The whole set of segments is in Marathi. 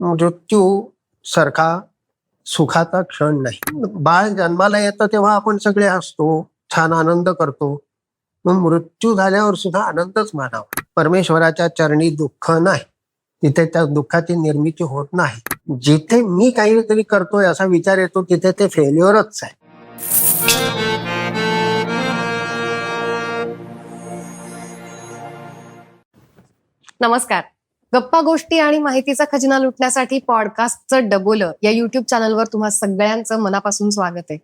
मृत्यू सारखा सुखाचा क्षण नाही. बाळ जन्माला येतं तेव्हा आपण सगळे हसतो, छान आनंद करतो. मग मृत्यू झाल्यावर सुद्धा आनंदच मानावा. परमेश्वराच्या चरणी दुःख नाही, तिथे त्या दुःखाची निर्मिती होत नाही. जिथे मी काहीतरी करतोय असा विचार येतो तिथे ते फेल्युअरच आहे. नमस्कार. गप्पा गोष्टी आणि माहितीचा खजिना लुटण्यासाठी पॉडकास्टचं डबोलं या युट्यूब चॅनलवर तुम्हा सगळ्यांचं मनापासून स्वागत आहे.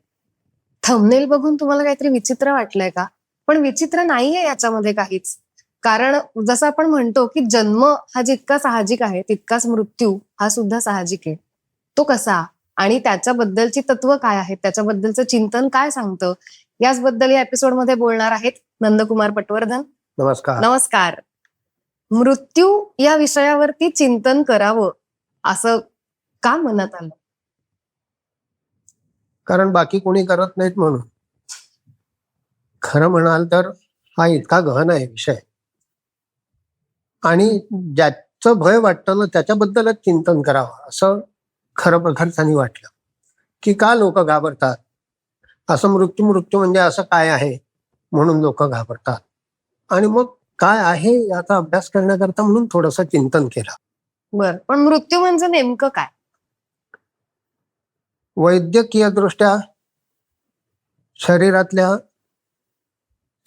थंबनेल बघून तुम्हाला काहीतरी विचित्र वाटलंय का? पण विचित्र नाहीये याच्यामध्ये काहीच. कारण जसं आपण म्हणतो की जन्म हा जितका साहजिक आहे तितकाच मृत्यू हा सुद्धा साहजिक आहे. तो कसा आणि त्याच्याबद्दलची तत्व काय आहेत, त्याच्याबद्दलचं चिंतन काय सांगतं, याचबद्दल या एपिसोडमध्ये बोलणार आहेत नंदकुमार पटवर्धन. नमस्कार. नमस्कार. मृत्यू या विषयावरती चिंतन करावं असं का मनात आलं? कारण बाकी कोणी करत नाहीत म्हणून. खरं म्हणाल तर हा इतका गहन आहे विषय, आणि ज्याचं भय वाटतं ना त्याच्याबद्दलच चिंतन करावं असं खरं प्रखरपणे वाटलं. की का लोक घाबरतात? असं मृत्यू मृत्यू म्हणजे असं काय आहे म्हणून लोक घाबरतात. आणि मग काय आहे याचा अभ्यास करण्याकरता म्हणून थोडंसं चिंतन केलं. बर, पण मृत्यू म्हणजे नेमकं काय? वैद्यकीय दृष्ट्या शरीरातल्या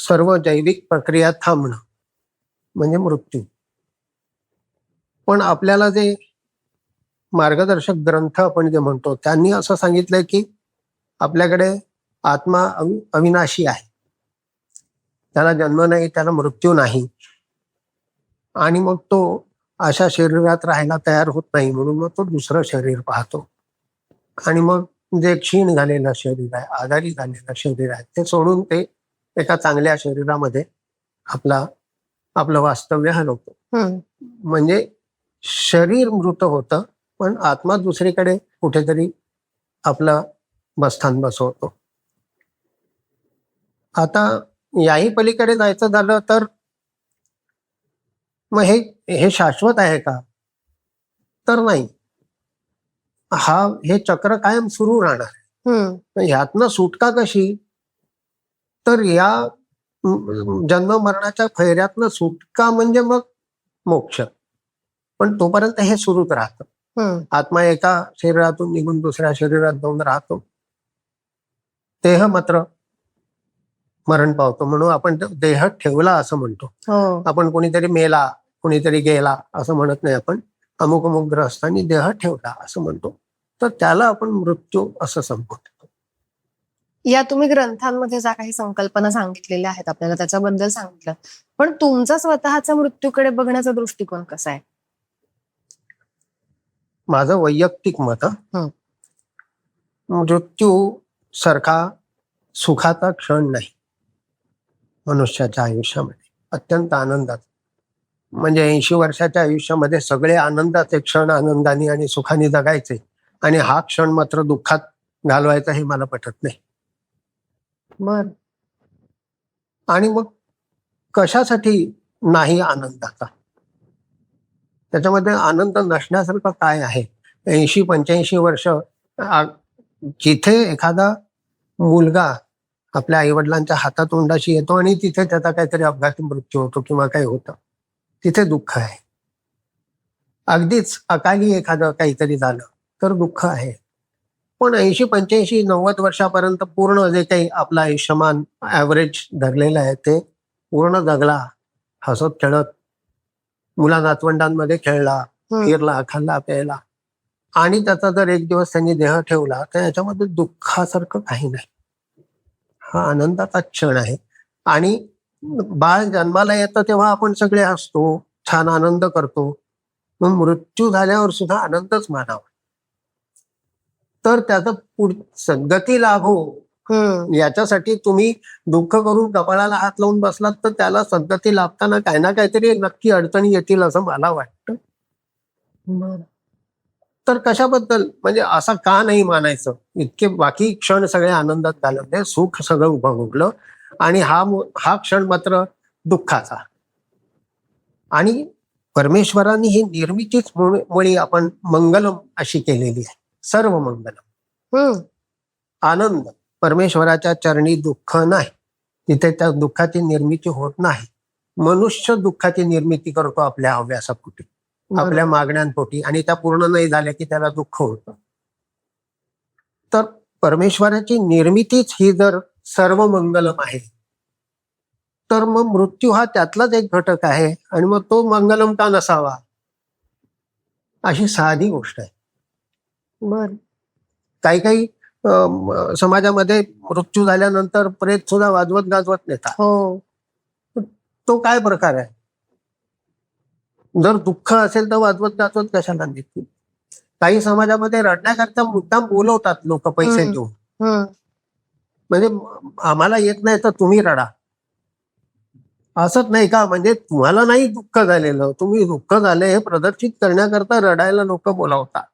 सर्व जैविक प्रक्रिया थांबणं म्हणजे मृत्यू. पण आपल्याला जे मार्गदर्शक ग्रंथ आपण जे म्हणतो त्यांनी असं सांगितलंय की आपल्याकडे आत्मा अविनाशी आहे, त्याला जन्म नाही, त्याला मृत्यू नाही. आणि मग तो अशा शरीरात राहायला तयार होत नाही, म्हणून मग तो दुसरं शरीर पाहतो. आणि मग जे क्षीण झालेलं शरीर आहे, आजारी झालेलं शरीर आहे, ते सोडून ते एका चांगल्या शरीरामध्ये आपलं वास्तव्य हलवतो. म्हणजे शरीर मृत होतं पण आत्मा दुसरीकडे कुठेतरी आपलं बस्थान बसवतो. आता याही पलीकडे जायचं झालं तर मग हे शाश्वत आहे का? तर नाही. हे चक्र कायम सुरू राहणार. ह्यातनं सुटका कशी? तर या जन्म मरणाच्या फैऱ्यातनं सुटका म्हणजे मग मोक्ष. पण तोपर्यंत हे सुरूच राहतं. आत्मा एका शरीरातून निघून दुसऱ्या शरीरात जाऊन राहतो. देह मात्र मरण पावतो, म्हणून आपण देह ठेवला असं म्हणतो. आपण कोणीतरी मेला, कोणीतरी गेला असं म्हणत नाही. आपण अमुक अमुक ग्रस्तांनी देह ठेवला असं म्हणतो. तर त्याला आपण मृत्यू असं संबोधतो. या तुम्ही ग्रंथांमध्ये ज्या काही संकल्पना सांगितलेल्या आहेत आपल्याला त्याच्याबद्दल सांगितलं, पण तुमचा स्वतःचा मृत्यूकडे बघण्याचा दृष्टिकोन कसा आहे? माझं वैयक्तिक मत, मृत्यू सारखा सुखाचा क्षण नाही मनुष्याच्या आयुष्यामध्ये. अत्यंत आनंदात, म्हणजे 80 वर्षाच्या आयुष्यामध्ये सगळे आनंदाचे क्षण आनंदाने आणि सुखाने जगायचे, आणि हा क्षण मात्र दुःखात घालवायचा हे मला पटत नाही. बर. आणि मग कशासाठी नाही आनंदाचा? त्याच्यामध्ये आनंद नसण्यासारखं काय आहे? 80-85 वर्ष जिथे एखादा मुलगा आपल्या आईवडिलांच्या हातातोंडाशी येतो आणि तिथे त्याचा काहीतरी अपघाती मृत्यू होतो किंवा काही होतं, तिथे दुःख आहे. अगदीच अकाली एखादं काहीतरी झालं तर दुःख आहे. पण 80-85-90 वर्षापर्यंत पूर्ण जे काही आपलं आयुष्यमान ॲव्हरेज धरलेलं आहे ते पूर्ण जगला, हसत खेळत, मुला नातवंडांमध्ये खेळला, फिरला, खाल्ला प्यायला, आणि त्याचा जर एक दिवस त्यांनी देह ठेवला तर याच्यामध्ये दुःखासारखं काही नाही. हा आनंदाचा क्षण आहे. आणि बाळ जन्माला येतं तेव्हा आपण सगळे हसतो, छान आनंद करतो. मग मृत्यू झाल्यावर सुद्धा आनंदच मानावा. तर त्याचा सद्गती लाभो याच्यासाठी तुम्ही दुःख करून कपाळाला हात लावून बसलात तर त्याला सद्गती लाभताना काही ना काहीतरी नक्की अडचणी येतील असं मला वाटतं. तर कशाबद्दल, म्हणजे असं का नाही मानायचं? इतके बाकी क्षण सगळे आनंदात घालवले, सुख सगळं उपभोगलं, आणि हा क्षण मात्र दुःखाचा. आणि परमेश्वरांनी ही निर्मितीच मुळी आपण मंगलम अशी केलेली आहे. सर्व मंगलम. हम्म. आनंद. परमेश्वराच्या चरणी दुःख नाही, तिथे त्या दुःखाची निर्मिती होत नाही. मनुष्य दुःखाची निर्मिती करतो आपल्या हव्यासापोटी, आपल्या मागण्यांपोटी, आणि त्या पूर्ण नाही झाल्या की त्याला दुःख होतं. तर परमेश्वराची निर्मितीच ही जर सर्व मंगलम आहे, तर मग मृत्यू हा त्यातलाच एक घटक आहे, आणि मग तो मंगलम का नसावा, अशी साधी गोष्ट आहे. बर. काही काही समाजामध्ये मृत्यू झाल्यानंतर प्रेत सुद्धा वाजवत गाजवत नेतात. हो. तो काय प्रकार आहे? जर दुःख असेल तर वाजवत गाजवत कशाला नेतील? काही समाजामध्ये रडण्याकरता मुद्दाम बोलवतात लोक पैसे हम्म. देऊन, हम्म. म्हणजे आम्हाला येत नाही तर तुम्ही रडा, असंच नाही का? म्हणजे तुम्हाला नाही दुःख झालेलं, तुम्ही दुःख झाले हे प्रदर्शित करण्याकरता रडायला लोक बोलावतात.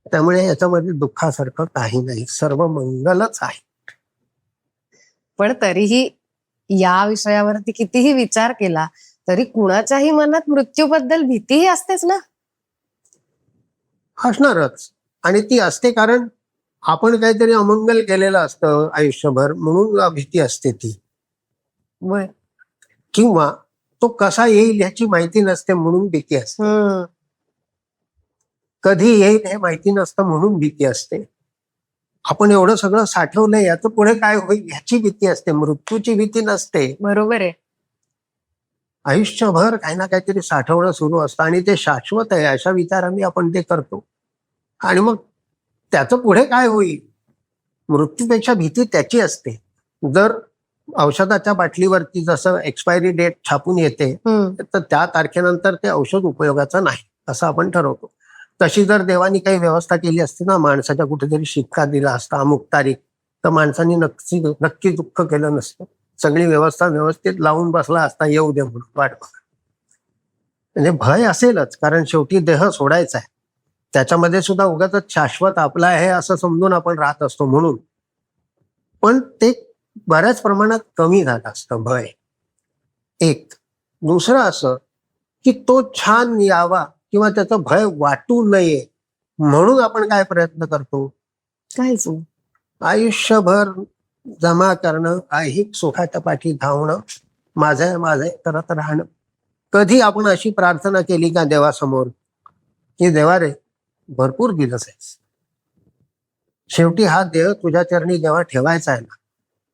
त्यामुळे याच्यामध्ये दुःखासारखं काही नाही, सर्व मंगलच आहे. पण तरीही या विषयावरती कितीही विचार केला तरी कुणाच्याही मनात मृत्यूबद्दल भीतीही असतेच ना. असणारच, आणि ती असते कारण आपण काहीतरी अमंगल केलेलं असतं आयुष्यभर, म्हणून भीती असते ती. बर. किंवा तो कसा येईल याची माहिती नसते म्हणून भीती असते. कधी येईल हे माहिती नसतं म्हणून भीती असते. आपण एवढं सगळं साठवलंय, याचं पुढे काय होईल याची भीती असते, मृत्यूची भीती नसते. बरोबर आहे. आयुष्यभर काही ना काहीतरी साठवणं सुरू असतं, आणि ते शाश्वत आहे अशा विचारांनी आपण ते करतो, आणि मग त्याचं पुढे काय होईल, मृत्यूपेक्षा भीती त्याची असते. जर औषधाच्या बाटलीवरती जसं एक्सपायरी डेट छापून येते, तर त्या तारखेनंतर ते औषध उपयोगाचं नाही असं आपण ठरवतो. तशी जर देवानी काही व्यवस्था केली असती ना, माणसाच्या कुठेतरी शिक्का दिला असता अमुक तारीख, तर माणसांनी नक्की दुःख केलं नसतं. सगळी व्यवस्था व्यवस्थित लावून बसला असता, येऊ दे म्हणून वाट बघा. म्हणजे भय असेलच, कारण शेवटी देह सोडायचा आहे, त्याच्यामध्ये सुद्धा उगाच शाश्वत आपला आहे असं समजून आपण राहत असतो म्हणून. पण ते बऱ्याच प्रमाणात कमी झालं असतं भय. एक. दुसरं असं की तो छान यावा किंवा त्याचं भय वाटू नये म्हणून आपण काय प्रयत्न करतो, काहीच. आयुष्यभर जमा करणं, ऐहिक सुखाच्या पाठी धावणं, माझं माझं करत राहणं. कधी आपण अशी प्रार्थना केली का देवासमोर की देवा रे, भरपूर दिलंस आहेस, शेवटी हा देह तुझ्या चरणी जेव्हा ठेवायचा आहे ना,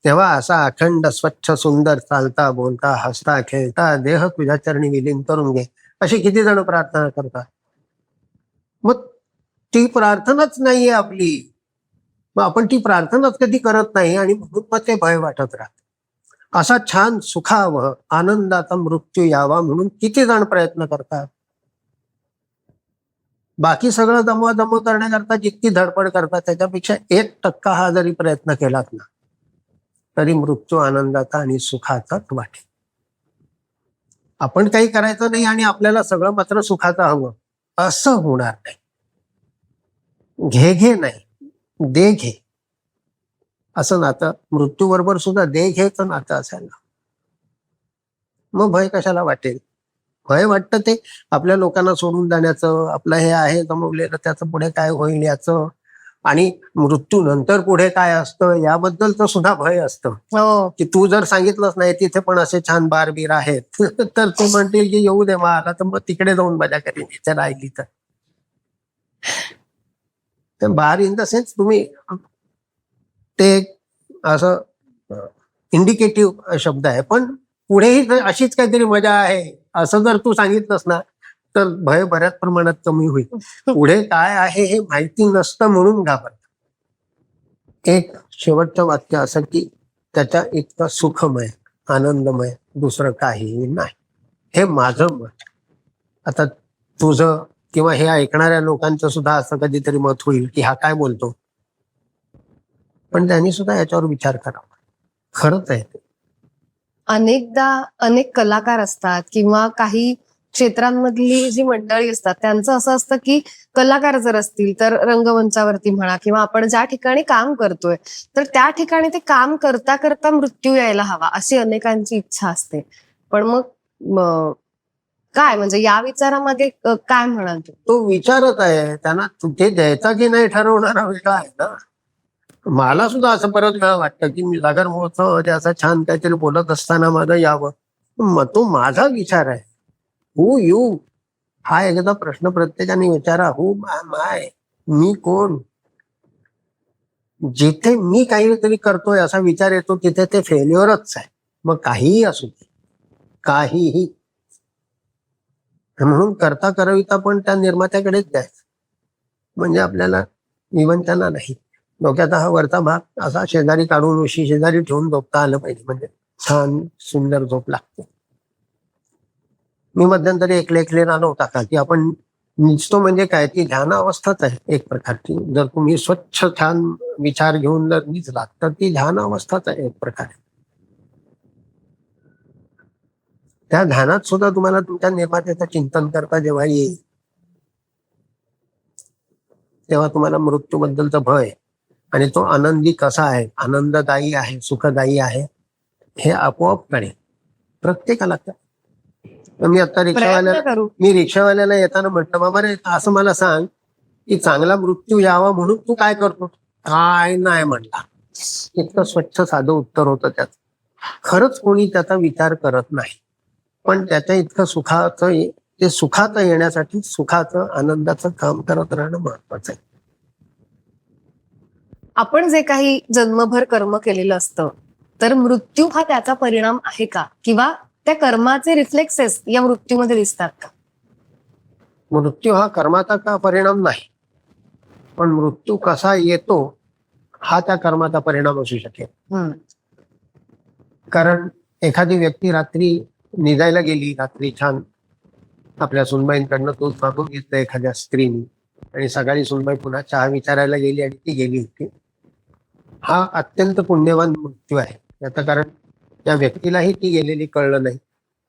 तेव्हा असा अखंड स्वच्छ सुंदर चालता बोलता हसता खेळता देह तुझ्या चरणी विलीन करून घे, अशी किती जण प्रार्थना करतात. मग ती प्रार्थनाच नाहीये आपली, मग आपण ती प्रार्थनाच कधी करत नाही, आणि म्हणून मग ते भय वाटत राहत. असा छान सुखावं आनंदाचा मृत्यू यावा म्हणून किती जण प्रयत्न करतात. बाकी सगळं दमवादमव करण्याकरता जितकी धडपड करतात त्याच्यापेक्षा 1% हा जरी प्रयत्न केलात ना, तरी मृत्यू आनंदाचा आणि सुखाचाच वाटेल. आपण काही करायचं नाही आणि आपल्याला सगळं मात्र सुखाचं हवं असं होणार नाही. घे नाही, दे घे असं नातं मृत्यूबरोबर सुद्धा दे घेचं नातं असायला. मग भय कशाला वाटेल? भय वाटतं ते आपल्या लोकांना सोडून जाण्याचं, आपलं हे आहे गमवलेलं त्याचं पुढे काय होईल याचं, आणि मृत्यू नंतर पुढे काय असतं याबद्दलचं सुद्धा भय असतं. हो. की तू जर सांगितलंच नाही तिथे पण असे छान बार-बीर आहेत तर ते म्हणतील की येऊ दे मला, तर मग तिकडे जाऊन मजा करीन इथे राहिली तर. बार इन द सेन्स तुम्ही ते असं इंडिकेटिव्ह शब्द आहे, पण पुढेही जर अशीच काहीतरी मजा आहे असं जर तू सांगितलंस ना, तर भय बऱ्याच प्रमाणात कमी होईल. पुढे काय आहे हे माहिती नसतं म्हणून घाबरत. एक शेवटचं वाक्य असं की त्याच्या इतकं सुखमय आनंदमय दुसरं काहीही नाही, हे माझं मत. आता तुझं किंवा हे ऐकणाऱ्या लोकांचं सुद्धा असं कधीतरी मत होईल की हा काय बोलतो, पण त्यांनी सुद्धा याच्यावर विचार करावा. खरंच आहे ते. अनेकदा अनेक कलाकार असतात किंवा काही क्षेत्रांमधली जी मंडळी असतात त्यांचं असं असतं की कलाकार जर असतील तर रंगमंचावरती म्हणा किंवा आपण ज्या ठिकाणी काम करतोय तर त्या ठिकाणी ते काम करता करता मृत्यू यायला हवा अशी अनेकांची इच्छा असते. पण मग काय म्हणजे या विचारामध्ये काय म्हणाल तू? तो विचारत आहे, त्यांना ते द्यायचा की नाही ठरवणारा वेगळा आहे ना. मला सुद्धा असं बरंच वेळा वाटतं की मी सागर महोत्सवामध्ये असं छान काहीतरी बोलत असताना माझं यावं. मग तो माझा विचार आहे. हु यू हा एकदा प्रश्न प्रत्येकाने विचारा. हु माय, मी कोण? जिथे मी काहीतरी करतोय असा विचार येतो तिथे ते फेल्युअरच आहे. मग काहीही असू दे, काहीही. म्हणून करता करविता पण त्या निर्मात्याकडेच द्यायचं. म्हणजे आपल्याला इव्हन त्यांना नाही, डोक्याचा हा वरचा भाग असा शेजारी काढून उशी शेजारी ठेवून झोपता आलं पाहिजे. म्हणजे छान सुंदर झोप लागते. मी मध्यंतरी एकले राहिलो होता का की आपण निजतो म्हणजे काय, ती ध्यान अवस्थाच आहे एक प्रकारची. जर तुम्ही स्वच्छ छान विचार घेऊन जर निजलात तर ती ध्यान अवस्थाच आहे एक प्रकारे. त्या ध्यानात सुद्धा तुम्हाला तुमच्या निर्मात्याचं चिंतन करता जेव्हा येईल तेव्हा तुम्हाला मृत्यूबद्दलचं भय आणि तो आनंदी कसा आहे, आनंददायी आहे, सुखदायी आहे, हे आपोआप कळेल प्रत्येकाला. मी आता प्रयत्न करू. रिक्षावाल्याला येताना म्हटलं, बाबा रे असं मला सांग की चांगला मृत्यू यावा म्हणून तू काय करतो? काय नाही म्हणला. इतकं स्वच्छ साधं उत्तर होतं त्याचं. खरंच कोणी त्याचा विचार करत नाही, पण त्याच्या इतकं सुखाचं येण्यासाठी सुखाचं आनंदाचं काम करत राहणं महत्वाचं आहे. आपण जे काही जन्मभर कर्म केलेलं असतं तर मृत्यू हा त्याचा परिणाम आहे का, किंवा त्या कर्माचे रिफ्लेक्सेस या मृत्यूमध्ये दिसतात का? मृत्यू हा कर्माचा का परिणाम नाही, पण मृत्यू कसा येतो हा त्या कर्माचा परिणाम असू शकेल. कारण एखादी व्यक्ती रात्री निजायला गेली, रात्री छान आपल्या सुनबाईंकडनं दूध मागून घेतलं एखाद्या स्त्रीने, आणि सकाळी सुनबाई पुन्हा चहा विचारायला गेली आणि ती गेली होती. हा अत्यंत पुण्यवान मृत्यू आहे. याचं कारण त्या व्यक्तीलाही ती गेलेली कळलं नाही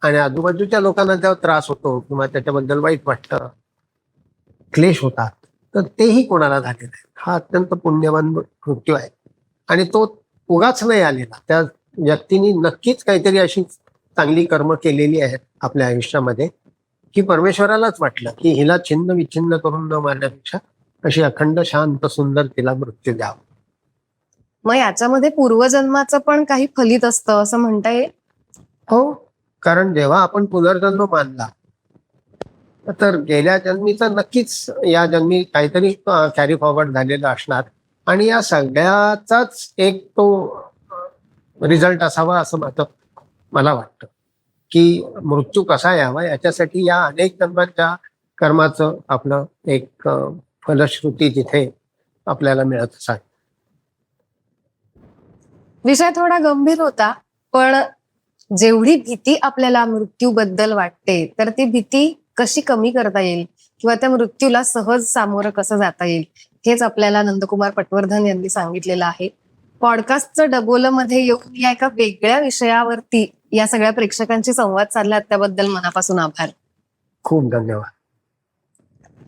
आणि आजूबाजूच्या लोकांना त्यावर त्रास होतो किंवा त्याच्याबद्दल वाईट वाटतं, क्लेश होतात, तर तेही कोणाला झाले नाही. हा अत्यंत पुण्यवान मृत्यू आहे आणि तो उगाच नाही आलेला. त्या व्यक्तीने नक्कीच काहीतरी अशी चांगली कर्म केलेली आहेत आपल्या आयुष्यामध्ये की परमेश्वरालाच वाटलं की हिला छिन्न विच्छिन्न करून न मारण्यापेक्षा अशी अखंड शांत सुंदर तिला मृत्यू द्यावा. मग याच्यामध्ये पूर्वजन्माचं पण काही फलित असतं असं म्हणता येईल? हो, कारण जेव्हा आपण पुनर्जन्म मानला तर गेल्या जन्मीचं नक्कीच या जन्मी काहीतरी कॅरी फॉरवर्ड झालेलं असणार आणि या सगळ्याचाच एक तो रिझल्ट असावा असं मला वाटतं की मृत्यू कसा यावा याच्यासाठी या अनेक जन्मांच्या कर्माचं आपलं एक फलश्रुती तिथे आपल्याला मिळत असावी. विषय थोडा गंभीर होता, पण जेवढी भीती आपल्याला मृत्यूबद्दल वाटते तर ती भीती कशी कमी करता येईल किंवा त्या मृत्यूला सहज सामोरं कसं जाता येईल हेच आपल्याला नंदकुमार पटवर्धन यांनी सांगितलेलं आहे. पॉडकास्टचं डबोलं मध्ये येऊन या एका वेगळ्या विषयावरती या सगळ्या प्रेक्षकांशी संवाद साधला त्याबद्दल मनापासून आभार. खूप धन्यवाद.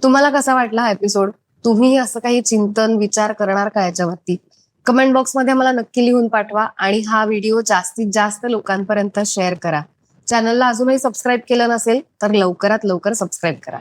तुम्हाला कसा वाटला हा एपिसोड? तुम्ही असं काही चिंतन विचार करणार का याच्यावरती? कमेंट बॉक्समध्ये मला नक्की लिहून पाठवा आणि हा व्हिडिओ जास्तीत जास्त लोकांपर्यंत शेअर करा. चॅनलला अजूनही सबस्क्राईब केलं नसेल तर लवकरात लवकर सबस्क्राईब करा.